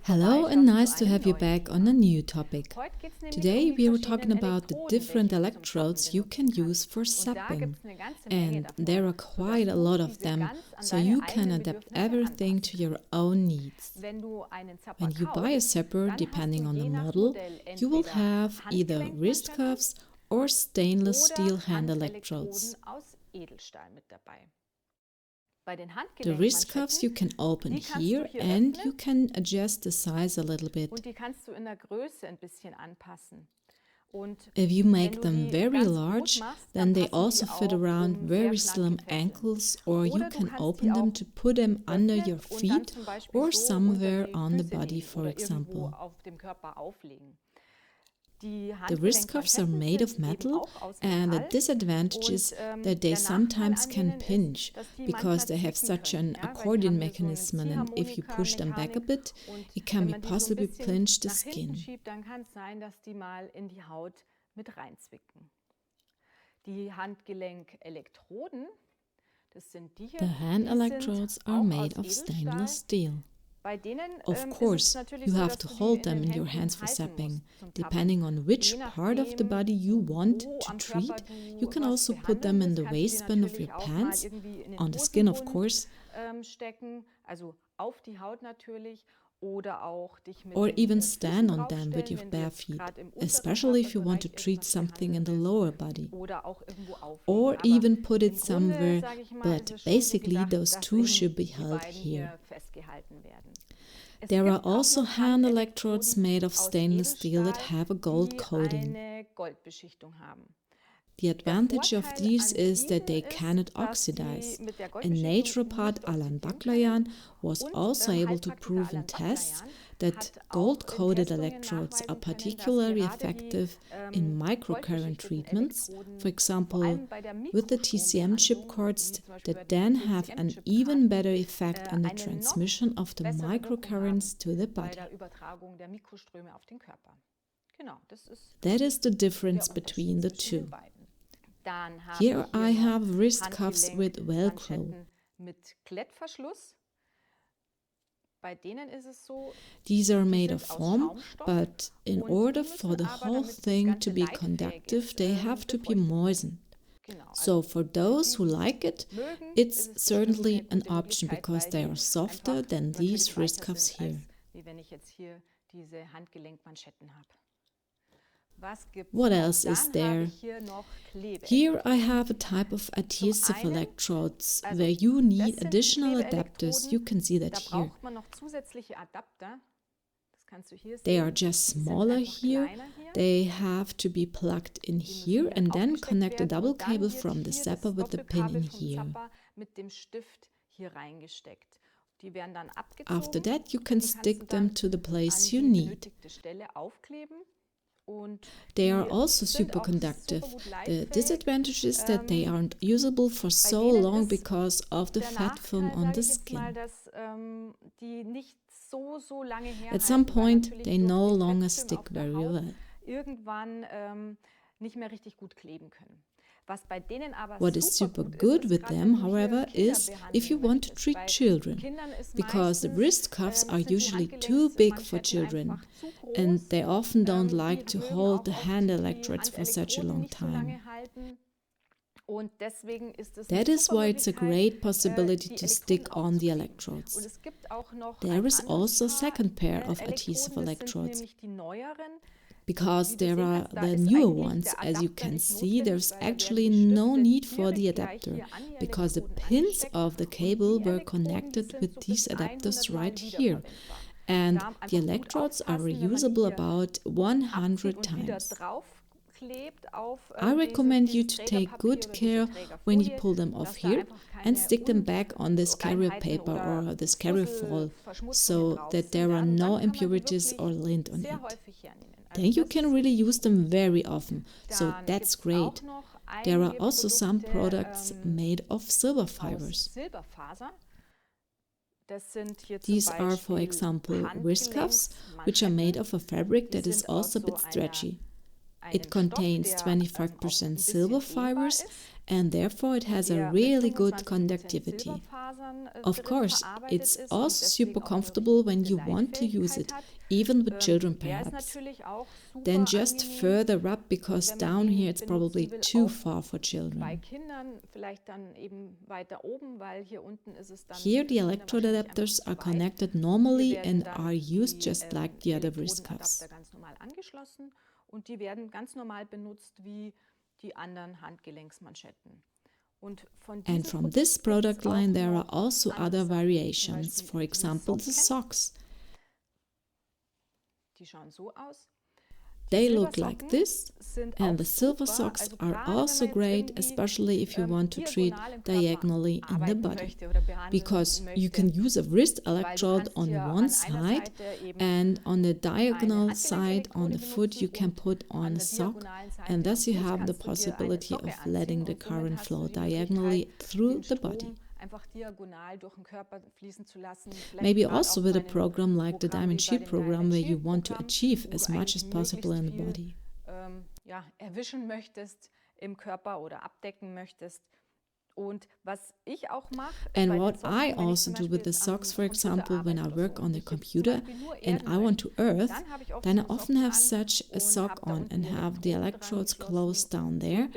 Hello and nice to have you back on a new topic. Today we are talking about the different electrodes you can use for zapping. And there are quite a lot of them, so you can adapt everything to your own needs. When you buy a zapper, depending on the model, you will have either wrist cuffs or stainless steel hand electrodes. The wrist cuffs you can open here and you can adjust the size a little bit. If you make them very large, then they also fit around very slim ankles, or you can open them to put them under your feet or somewhere on the body, for example. The wrist cuffs are made of metal, and the disadvantage is that they sometimes can pinch because they have such an accordion mechanism, and if you push them back a bit, it can be possibly pinch the skin. The hand electrodes are made of stainless steel. Of course, you have to hold them in your hands for zapping. Depending on which part of the body you want to treat, you can also put them in the waistband of your pants, on the skin of course, or even stand on them with your bare feet, especially if you want to treat something in the lower body. Or even put it somewhere, but basically those two should be held here. There are also hand electrodes made of stainless steel that have a gold coating. The advantage of these is that they cannot oxidize. A naturopath, Baklayan, was also able to prove in tests that gold-coated electrodes are particularly effective in microcurrent treatments, for example, with the TCM chip cords that then have an even better effect on the transmission of the microcurrents to the body. That is the difference between the two. Here I have wrist cuffs with Velcro. These are made of foam, but in order for the whole thing to be conductive, they have to be moistened. So for those who like it, it's certainly an option because they are softer than these wrist cuffs here. What else is there? Here I have a type of adhesive electrodes where you need additional adapters. You can see that here. They are just smaller here. They have to be plugged in here and then connect a double cable from the zapper with the pin in here. After that, you can stick them to the place you need. They are also superconductive. The disadvantage is that they aren't usable for so long because of the fat film on the skin. At some point, they no longer stick very well. What is super good with them, however, is if you want to treat children, because the wrist cuffs are usually too big for children, and they often don't like to hold the hand electrodes for such a long time. That is why it's a great possibility to stick on the electrodes. There is also a second pair of adhesive electrodes. Because there are the newer ones, as you can see, there's actually no need for the adapter, because the pins of the cable were connected with these adapters right here, and the electrodes are reusable about 100 times. I recommend you to take good care when you pull them off here and stick them back on this carrier paper or this carrier foil so that there are no impurities or lint on it. Then you can really use them very often, so that's great. There are also some products made of silver fibers. These are, for example, wrist cuffs, which are made of a fabric that is also a bit stretchy. It contains 25% silver fibers, and therefore it has a really good conductivity. Of course, it's also super comfortable when you want to use it, even with children perhaps. Then just further rub because down here it's probably too far for children. Here the electrode adapters are connected normally and are used just like the other wrist cuffs. Und die werden ganz normal benutzt wie die anderen Handgelenksmanschetten. And from this product line there are also other variations, for example the socks. Die schauen so aus. They look like this, and the silver socks are also great, especially if you want to treat diagonally in the body, because you can use a wrist electrode on one side, and on the diagonal side on the foot you can put on a sock, and thus you have the possibility of letting the current flow diagonally through the body. Maybe also with a program like the Diamond Shield program where you want to achieve as much as possible in the body. Erwischen möchtest im Körper oder abdecken möchtest. And what I also do with the socks, for example, when I work on the computer and I want to earth, then I often have such a sock on and have the electrodes closed down there,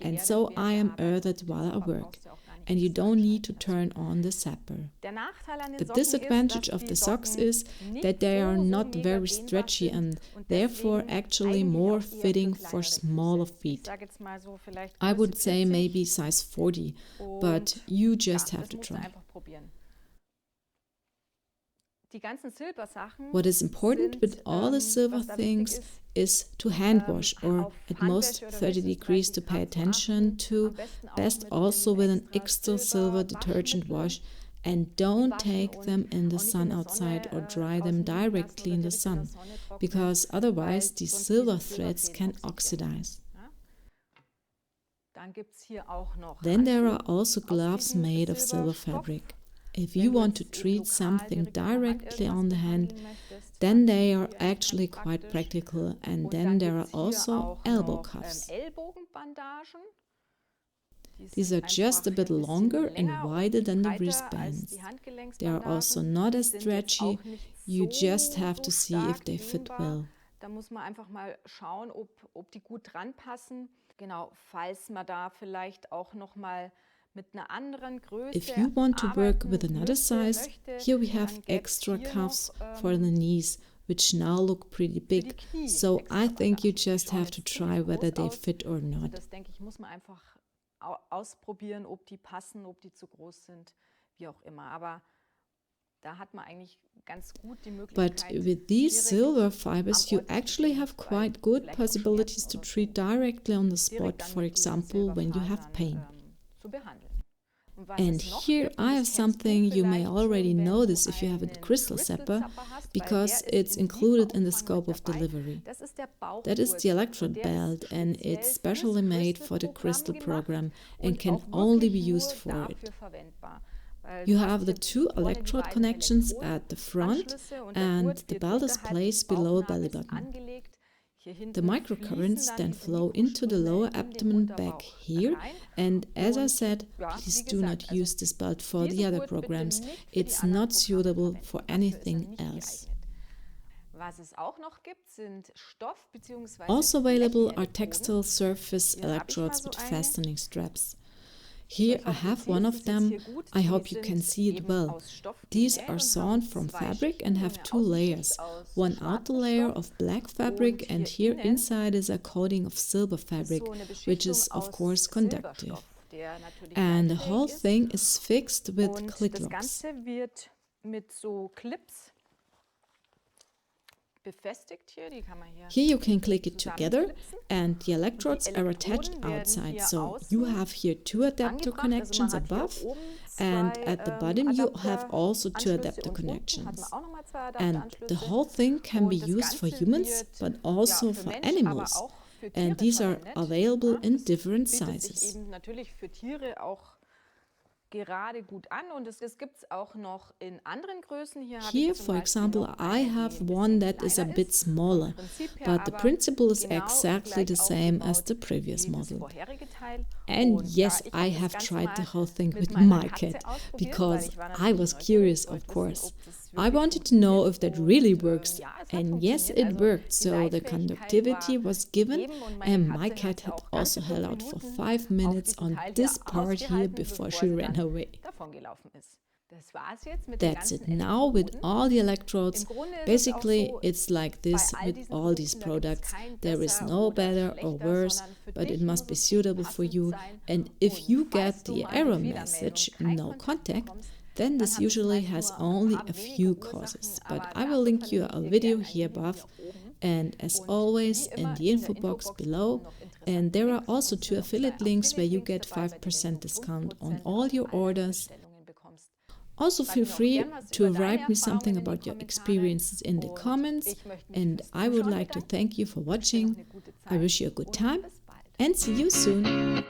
and so I am earthed while I work. And you don't need to turn on the zapper. The disadvantage of the socks is that they are not very stretchy and therefore actually more fitting for smaller feet. I would say maybe size 40, but you just have to try. What is important with all the silver things is to hand wash, or at most 30 degrees to pay attention to, best also with an extra silver detergent wash, and don't take them in the sun outside or dry them directly in the sun, because otherwise these silver threads can oxidize. Then there are also gloves made of silver fabric. If you want to treat something directly on the hand, then they are actually quite practical, and then there are also elbow cuffs. These are just a bit longer and wider than the wristbands. They are also not as stretchy, you just have to see if they fit well. Da muss man einfach mal schauen, ob die gut dran passen. Genau, falls man da vielleicht auch noch mal if you want to work with another size, here we have extra cuffs for the knees, which now look pretty big, so I think you just have to try whether they fit or not. Das denke ich, muss man einfach ausprobieren, ob die passen, ob die zu groß sind, wie auch immer. Aber da hat man eigentlich ganz gut die Möglichkeit. But with these silver fibers, you actually have quite good possibilities to treat directly on the spot, for example, when you have pain. And here I have something you may already notice if you have a crystal zapper, because it's included in the scope of delivery. That is the electrode belt, and it's specially made for the crystal program and can only be used for it. You have the two electrode connections at the front, and the belt is placed below the belly button. The microcurrents then flow into the lower abdomen back here, and as I said, please do not use this belt for the other programs. It's not suitable for anything else. Also available are textile surface electrodes with fastening straps. Here I have one of them. I hope you can see it well. These are sewn from fabric and have two layers. One outer layer of black fabric, and here inside is a coating of silver fabric, which is of course conductive. And the whole thing is fixed with click locks. Here you can click it together, and the electrodes are attached outside, so you have here two adapter connections above, and at the bottom you have also two adapter connections. And the whole thing can be used for humans, but also for animals, and these are available in different sizes. Here, for example, I have one that is a bit smaller, but the principle is exactly the same as the previous model. And yes, I have tried the whole thing with my cat, because I was curious, of course. I wanted to know if that really works, and yes, it worked, so the conductivity was given, and my cat had also held out for 5 minutes on this part here before she ran away. That's it now with all the electrodes. Basically, it's like this with all these products. There is no better or worse, but it must be suitable for you. And if you get the error message, no contact, then this usually has only a few causes. But I will link you a video here above, and as always in the info box below. And there are also 2 affiliate links where you get 5% discount on all your orders. Also feel free to write me something about your experiences in the comments, and I would like to thank you for watching. I wish you a good time and see you soon.